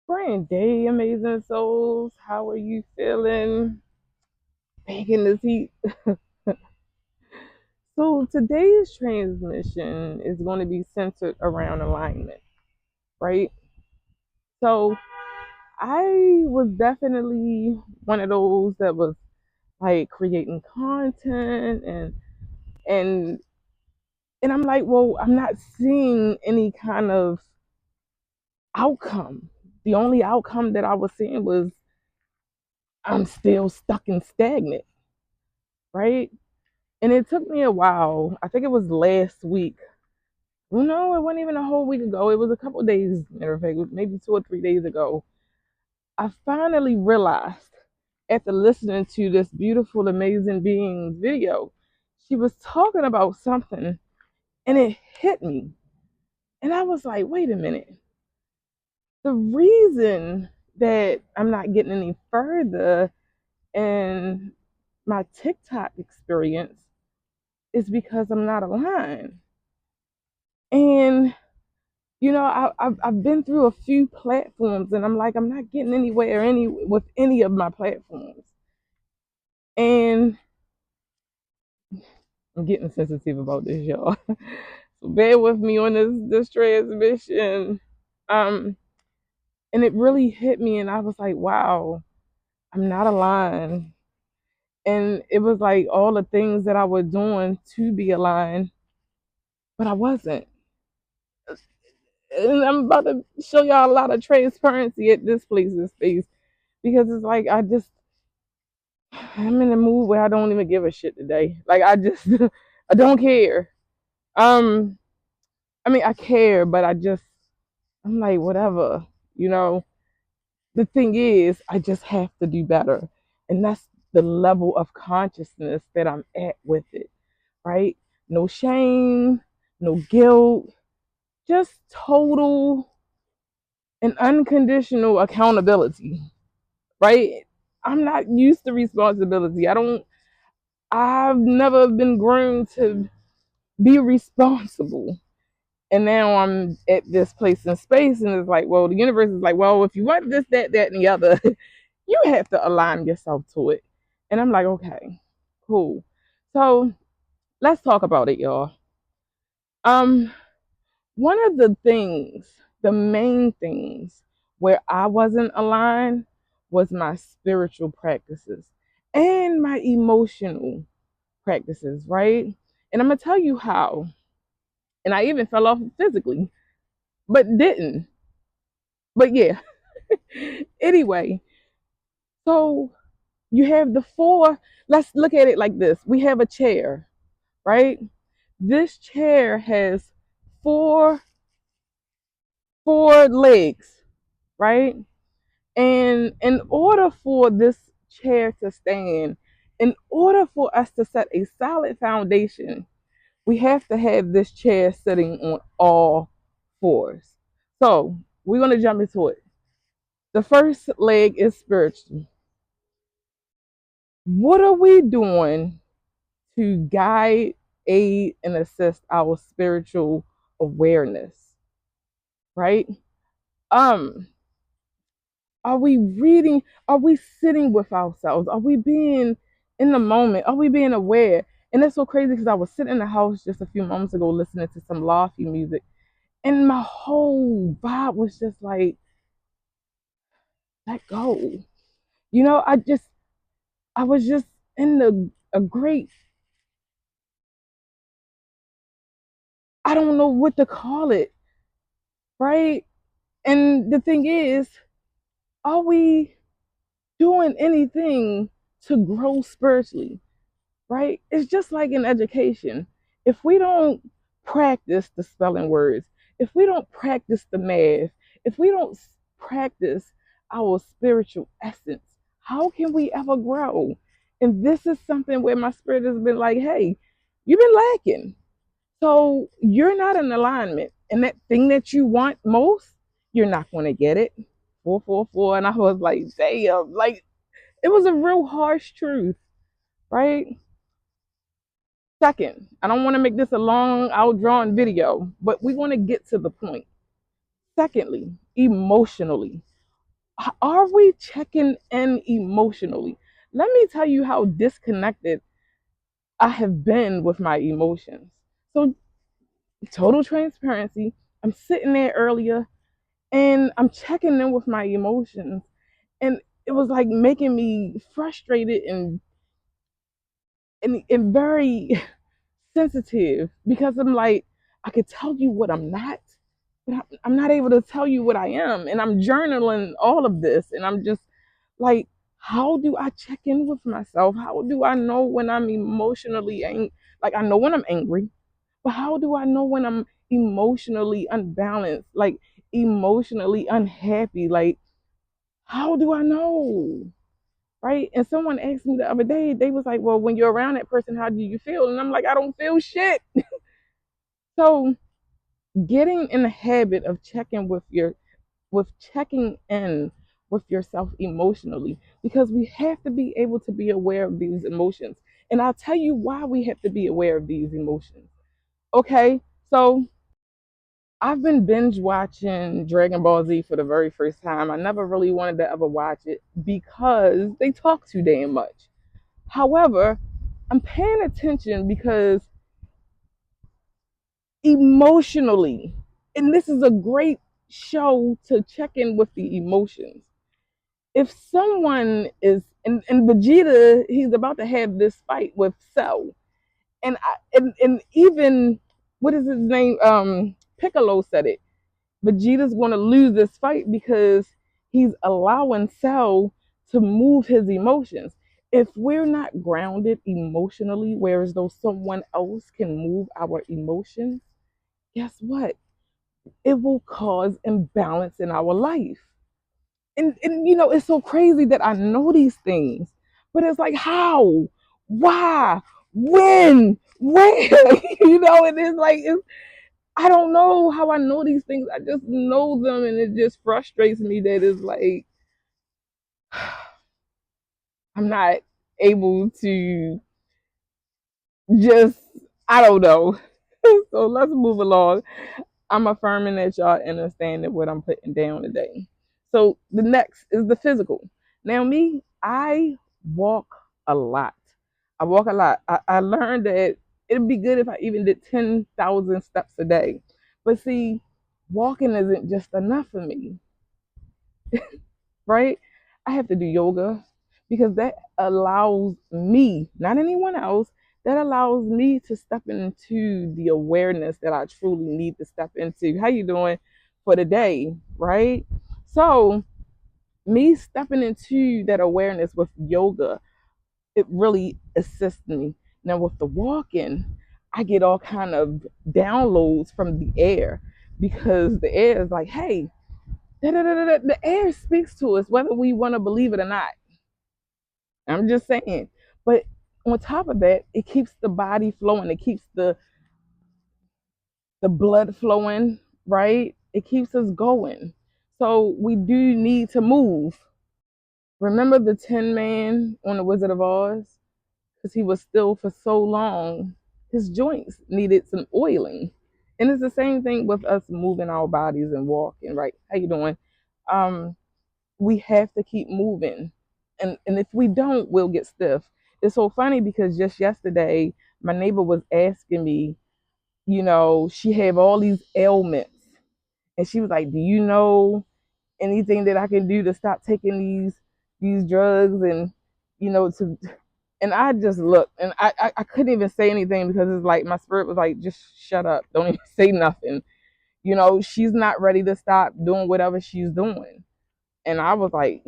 Grand day, amazing souls. How are you feeling? Back in this heat. So today's transmission is going to be centered around alignment, right? So I was definitely one of those that was like creating content and and I'm like, well, I'm not seeing any kind of outcome. The only outcome that I was seeing was I'm still stuck and stagnant, right? And it took me a while. I think it was last week. Well, no, it wasn't even a whole week ago. It was a couple of days, matter of fact, maybe 2 or 3 days ago. I finally realized after listening to this beautiful, amazing being's video, she was talking about something and it hit me. And I was like, wait a minute. The reason that I'm not getting any further in my TikTok experience is because I'm not aligned. And I've been through a few platforms, and I'm like, I'm not getting anywhere with any of my platforms, and I'm getting sensitive about this, y'all. So bear with me on this transmission. Um, and it really hit me, and I was like, wow, I'm not aligned, and it was like all the things that I was doing to be aligned, but I wasn't. And I'm about to show y'all a lot of transparency at this place in space because it's like I'm in a mood where I don't even give a shit today. Like I just I don't care. Um I mean I care, but I'm like whatever, you know. The thing is I just have to do better. And that's the level of consciousness that I'm at with it, right? No shame, no guilt, just total and unconditional accountability, right? I'm not used to responsibility. I've never been groomed to be responsible. And now I'm at this place in space, and it's like, well, the universe is like, well, if you want this, that, and the other, you have to align yourself to it. And I'm like, okay, cool. So let's talk about it, y'all. Um, One of the things, the main things where I wasn't aligned was my spiritual practices and my emotional practices, right? And I'm gonna tell you how. And I even fell off physically, but didn't. But yeah. Anyway, so you have the four. Let's look at it like this. We have a chair, right? This chair has four four legs, right? And in order for this chair to stand, in order for us to set a solid foundation, we have to have this chair sitting on all fours. So we're going to jump into it. The first leg is spiritual. What are we doing to guide, aid, and assist our spiritual awareness? Right? Um, are we reading? Are we sitting with ourselves? Are we being in the moment? Are we being aware? And that's so crazy because I was sitting in the house just a few moments ago listening to some lofty music, and my whole vibe was just like, let go. You know, I was just in a great, I don't know what to call it, right? And the thing is, are we doing anything to grow spiritually, right? It's just like in education. If we don't practice the spelling words, if we don't practice the math, if we don't practice our spiritual essence, how can we ever grow? And this is something where my spirit has been like, hey, you've been lacking. So you're not in alignment. And that thing that you want most, you're not going to get it. 444. And I was like, damn, like it was a real harsh truth, right? Second, I don't want to make this a long, outdrawn video, but we want to get to the point. Secondly, emotionally. Are we checking in emotionally? Let me tell you how disconnected I have been with my emotions. So, total transparency, I'm sitting there earlier and I'm checking in with my emotions. And it was like making me frustrated and very sensitive because I'm like, I could tell you what I'm not, but I'm not able to tell you what I am. And I'm journaling all of this. And I'm just like, how do I check in with myself? How do I know when I'm emotionally like I know when I'm angry, but how do I know when I'm emotionally unbalanced, like emotionally unhappy? Like, how do I know? Right? And someone asked me the other day, they was like, well, when you're around that person, how do you feel? And I'm like, I don't feel shit. So getting in the habit of checking in with yourself emotionally, because we have to be able to be aware of these emotions. And I'll tell you why we have to be aware of these emotions. Okay, so I've been binge watching Dragon Ball Z for the very first time. I never really wanted to ever watch it because they talk too damn much. However, I'm paying attention because emotionally, and this is a great show to check in with the emotions. If someone is, and Vegeta, he's about to have this fight with Cell, and even what is his name? Piccolo said it. Vegeta's going to lose this fight because he's allowing Cell to move his emotions. If we're not grounded emotionally, whereas though someone else can move our emotions, guess what? It will cause imbalance in our life. And it's so crazy that I know these things, but it's like, how? Why? When? Where? And it's like, I don't know how I know these things. I just know them, and it just frustrates me that it's like I'm not able to just, I don't know. So let's move along. I'm affirming that y'all understanding what I'm putting down today. So the next is the physical. Now, me, I walk a lot. I walk a lot. I learned that it'd be good if I even did 10,000 steps a day. But see, walking isn't just enough for me, right? I have to do yoga because that allows me, not anyone else, that allows me to step into the awareness that I truly need to step into. How you doing for the day, right? So me stepping into that awareness with yoga, it really assists me. Now with the walking, I get all kind of downloads from the air because the air is like, hey, the air speaks to us whether we want to believe it or not. I'm just saying. But on top of that, it keeps the body flowing. It keeps the blood flowing, right? It keeps us going. So we do need to move. Remember the Tin Man on the Wizard of Oz? Because he was still for so long, his joints needed some oiling. And it's the same thing with us moving our bodies and walking, right? How you doing? Um, we have to keep moving. And if we don't, we'll get stiff. It's so funny because just yesterday, my neighbor was asking me, she have all these ailments. And she was like, do you know anything that I can do to stop taking these drugs to and I just looked and I couldn't even say anything because it's like my spirit was like, just shut up. Don't even say nothing. She's not ready to stop doing whatever she's doing. And I was like,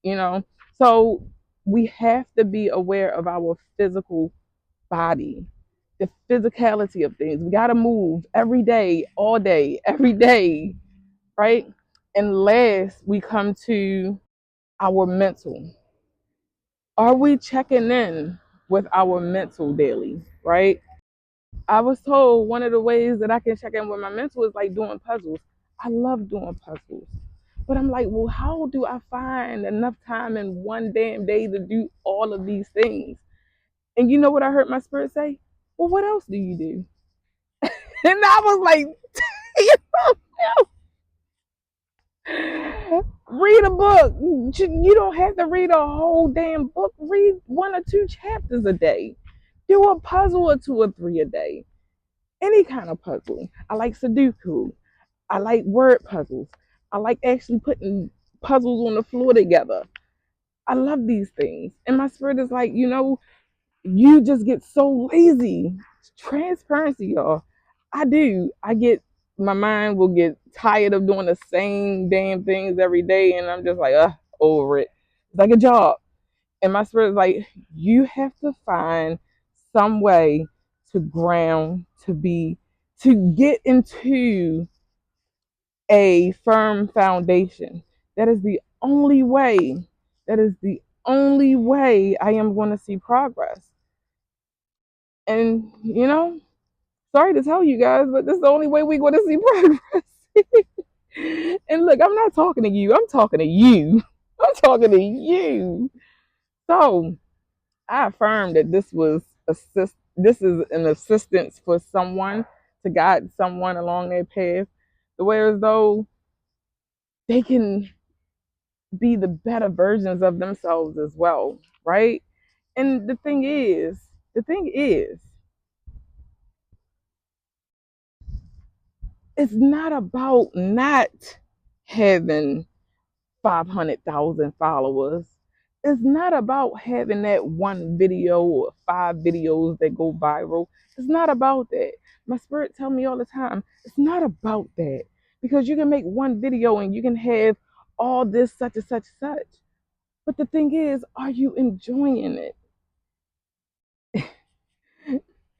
you know so we have to be aware of our physical body, the physicality of things. We got to move every day, all day, every day, right? And last, we come to our mental. Are we checking in with our mental daily, right? I was told one of the ways that I can check in with my mental is like doing puzzles. I love doing puzzles. But I'm like, well, how do I find enough time in one damn day to do all of these things? And you know what I heard my spirit say? Well, what else do you do? And I was like, Read a book. You don't have to read a whole damn book. Read 1 or 2 chapters a day. Do a puzzle or 2 or 3 a day. Any kind of puzzle. I like Sudoku. I like word puzzles. I like actually putting puzzles on the floor together. I love these things. And my spirit is like, you just get so lazy. Transparency, y'all. I do. My mind will get tired of doing the same damn things every day. And I'm just like, over it. It's like a job. And my spirit is like, you have to find some way to ground, to get into a firm foundation. That is the only way. That is the only way I am going to see progress. And sorry to tell you guys, but this is the only way we're going to see progress. And look, I'm not talking to you. I'm talking to you. I'm talking to you. So I affirm that this is an assistance for someone to guide someone along their path, the way as though they can be the better versions of themselves as well, right? And the thing is, it's not about not having 500,000 followers. It's not about having that one video or 5 videos that go viral. It's not about that. My spirit tell me all the time, it's not about that. Because you can make one video and you can have all this such and such such. But the thing is, are you enjoying it?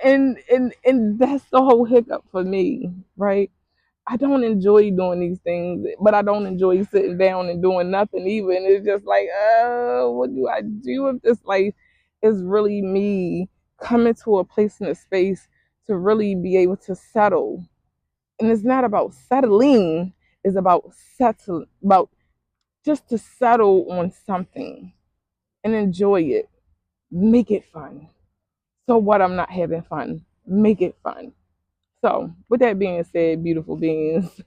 And that's the whole hiccup for me, right? I don't enjoy doing these things, but I don't enjoy sitting down and doing nothing either. And it's just like, what do I do if this life is really me coming to a place in a space to really be able to settle? And it's not about settling, it's about about just to settle on something and enjoy it. Make it fun. So what, I'm not having fun. Make it fun. So with that being said, beautiful beings,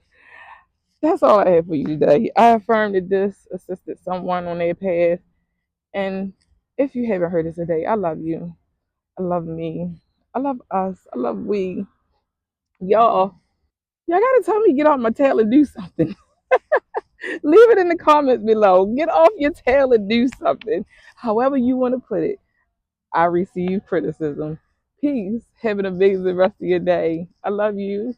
that's all I have for you today. I affirm that this assisted someone on their path. And if you haven't heard it today, I love you. I love me. I love us. I love we. Y'all. Y'all gotta tell me get off my tail and do something. Leave it in the comments below. Get off your tail and do something. However you want to put it. I receive criticism. Peace. Have an amazing rest of your day. I love you.